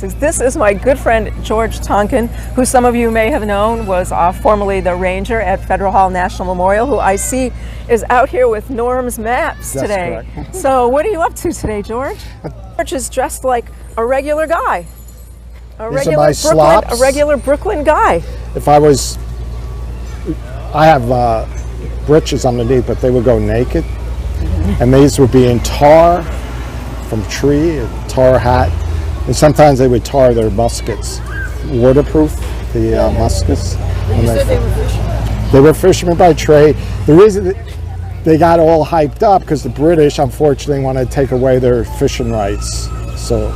1976. This is my good friend George Tonkin, who some of you may have known was formerly the ranger at Federal Hall National Memorial, who I see is out here with Norm's maps today. Correct. So what are you up to today, George? George is dressed like a regular guy. A regular Brooklyn guy. If I was, I have breeches underneath, but they would go naked. And these would be in tar from tree, a tar hat. And sometimes they would tar their muskets, waterproof, the muskets. You said they were fishermen. They were fishermen by trade. The reason that they got all hyped up because the British, unfortunately, wanted to take away their fishing rights. So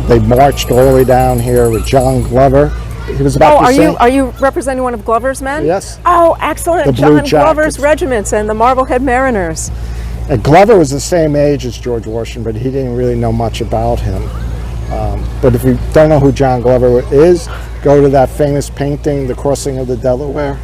they marched all the way down here with John Glover. He was about the same. Are you representing one of Glover's men? Yes. Oh, excellent. The Blue John Glover's regiments and the Marblehead Mariners. And Glover was the same age as George Washington, but he didn't really know much about him. But if you don't know who John Glover is, go to that famous painting, The Crossing of the Delaware.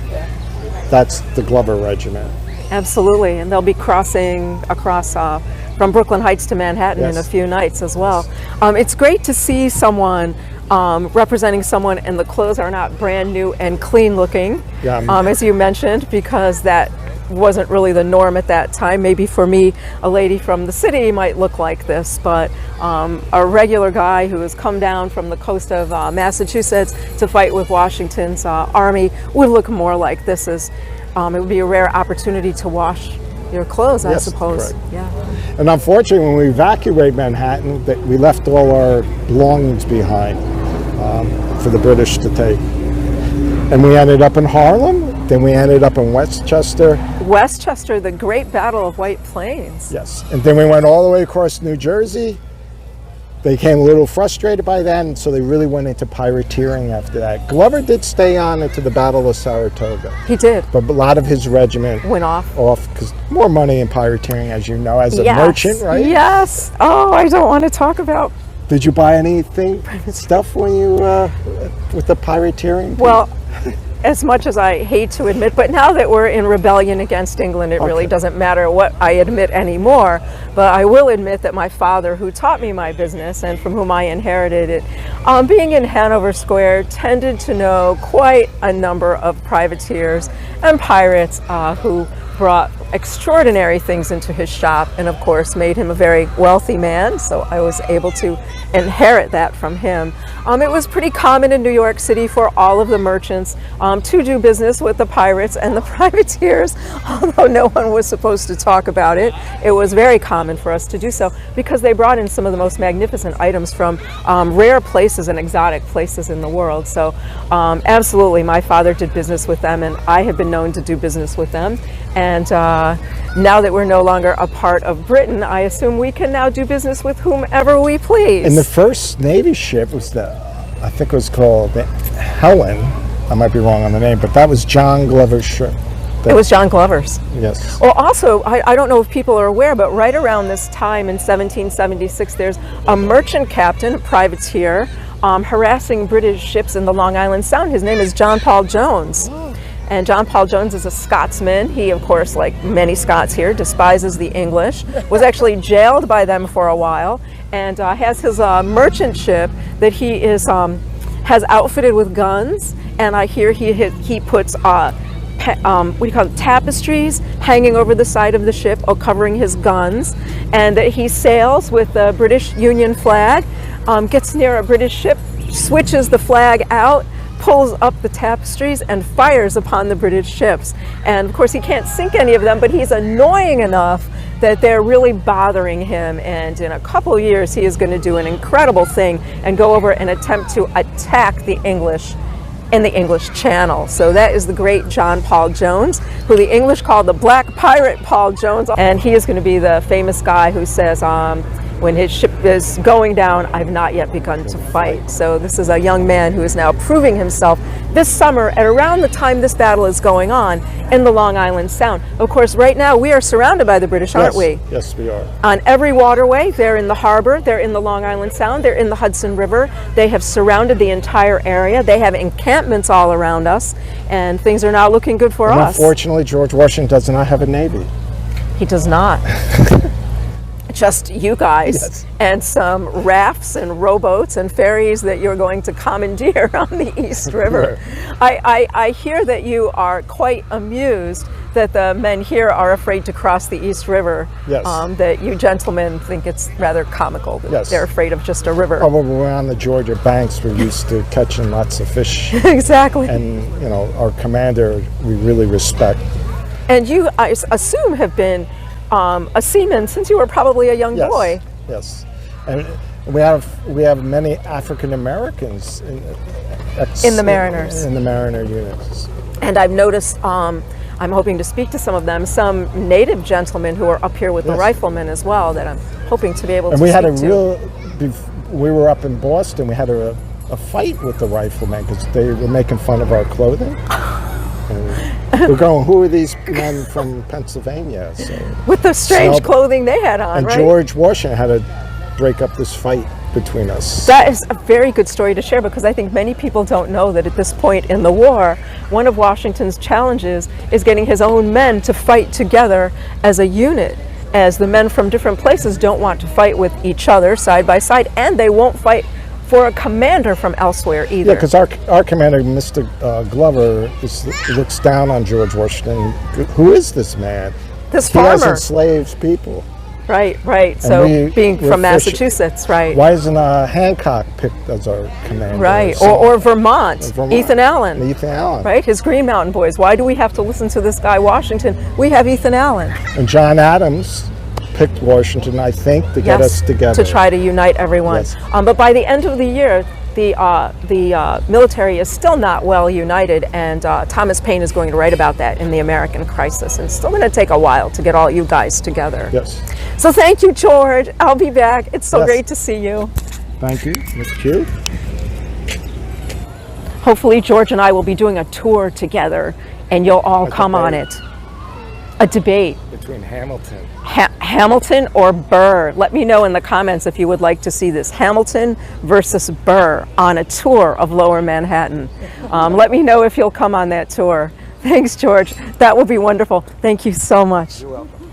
That's the Glover Regiment. Absolutely, and they'll be crossing across from Brooklyn Heights to Manhattan in a few nights as well. It's great to see someone representing someone and the clothes are not brand new and clean looking, as you mentioned, because that wasn't really the norm at that time. Maybe for me, a lady from the city might look like this, but a regular guy who has come down from the coast of Massachusetts to fight with Washington's army would look more like this. It would be a rare opportunity to wash your clothes, I suppose. Correct. Yeah. And unfortunately, when we evacuated Manhattan, we left all our belongings behind for the British to take. And we ended up in Harlem, then we ended up in Westchester. Westchester, the great Battle of White Plains. Yes, and then we went all the way across New Jersey. They became a little frustrated by then, so they really went into privateering after that. Glover did stay on into the Battle of Saratoga. He did. But a lot of his regiment went off because more money in privateering, as you know, as a merchant, right? Yes. Oh, I don't want to talk about. Did you buy anything, stuff when you, with the privateering? Well, as much as I hate to admit, but now that we're in rebellion against England, it really doesn't matter what I admit anymore. But I will admit that my father, who taught me my business and from whom I inherited it, being in Hanover Square, tended to know quite a number of privateers and pirates who brought extraordinary things into his shop and of course made him a very wealthy man, so I was able to inherit that from him. It was pretty common in New York City for all of the merchants to do business with the pirates and the privateers, although no one was supposed to talk about it. It was very common for us to do so because they brought in some of the most magnificent items from rare places and exotic places in the world. So absolutely, my father did business with them and I have been known to do business with them. And now that we're no longer a part of Britain, I assume we can now do business with whomever we please. And the first Navy ship was I think it was called the Helen. I might be wrong on the name, but that was John Glover's ship. It was John Glover's. Yes. Well, also, I don't know if people are aware, but right around this time in 1776, there's a merchant captain, a privateer, harassing British ships in the Long Island Sound. His name is John Paul Jones. And John Paul Jones is a Scotsman. He, of course, like many Scots here, despises the English, was actually jailed by them for a while, and has his merchant ship that he is has outfitted with guns. And I hear he puts what do you call it, tapestries hanging over the side of the ship or covering his guns, and that he sails with the British Union flag, gets near a British ship, switches the flag out, pulls up the tapestries and fires upon the British ships. And of course he can't sink any of them, but he's annoying enough that they're really bothering him, and in a couple years he is going to do an incredible thing and go over and attempt to attack the English in the English Channel. So that is the great John Paul Jones, who the English call the Black Pirate Paul Jones, and he is going to be the famous guy who says when his ship is going down, I've not yet begun to fight. So this is a young man who is now proving himself this summer at around the time this battle is going on in the Long Island Sound. Of course, right now we are surrounded by the British, aren't we? Yes, we are. On every waterway, they're in the harbor, they're in the Long Island Sound, they're in the Hudson River. They have surrounded the entire area. They have encampments all around us, and things are not looking good for us. Unfortunately, George Washington does not have a navy. He does not. just you guys Yes. and some rafts and rowboats and ferries that you're going to commandeer on the East River. I hear that you are quite amused that the men here are afraid to cross the East River. Yes. That you gentlemen think it's rather comical that Yes. they're afraid of just a river. Oh, when we're on the Georgia banks, we're used to catching lots of fish. Exactly. And, you know, our commander, we really respect. And you, I assume, have been a seaman since you were probably a young Yes. boy. Yes. And we have many African Americans In the Mariners. In the Mariner units. And I've noticed, I'm hoping to speak to some of them, some native gentlemen who are up here with the Yes. riflemen as well, that I'm hoping to be able And to we speak had a to. real, we were up in Boston, we had a fight with the riflemen because they were making fun of our clothing. And we're going, who are these men from Pennsylvania? So, With the strange Snub- clothing they had on, and right? George Washington had to break up this fight between us. That is a very good story to share because I think many people don't know that at this point in the war, one of Washington's challenges is getting his own men to fight together as a unit, as the men from different places don't want to fight with each other side by side, and they won't fight for a commander from elsewhere either. Yeah, because our commander, Mr. Glover, looks down on George Washington. Who is this man? This He has farmer. enslaved people. Right, right. So we- being we're from fish- Massachusetts, right. Why isn't Hancock picked as our commander? Right, So- or Vermont, Vermont. Ethan Allen. Ethan Allen. Right, his Green Mountain Boys. Why do we have to listen to this guy Washington? We have Ethan Allen. And John Adams picked Washington, I think, to get us together. to try to unite everyone. Yes. But by the end of the year, the military is still not well united, and Thomas Paine is going to write about that in The American Crisis. And it's still going to take a while to get all you guys together. Yes. So thank you, George. I'll be back. It's so Yes. great to see you. Thank you, Ms. Q. Hopefully, George and I will be doing a tour together, and you'll all come on debate. it. A debate. Between Hamilton. Hamilton or Burr? Let me know in the comments if you would like to see this. Hamilton versus Burr on a tour of Lower Manhattan. Let me know if you'll come on that tour. Thanks, George. That will be wonderful. Thank you so much. You're welcome.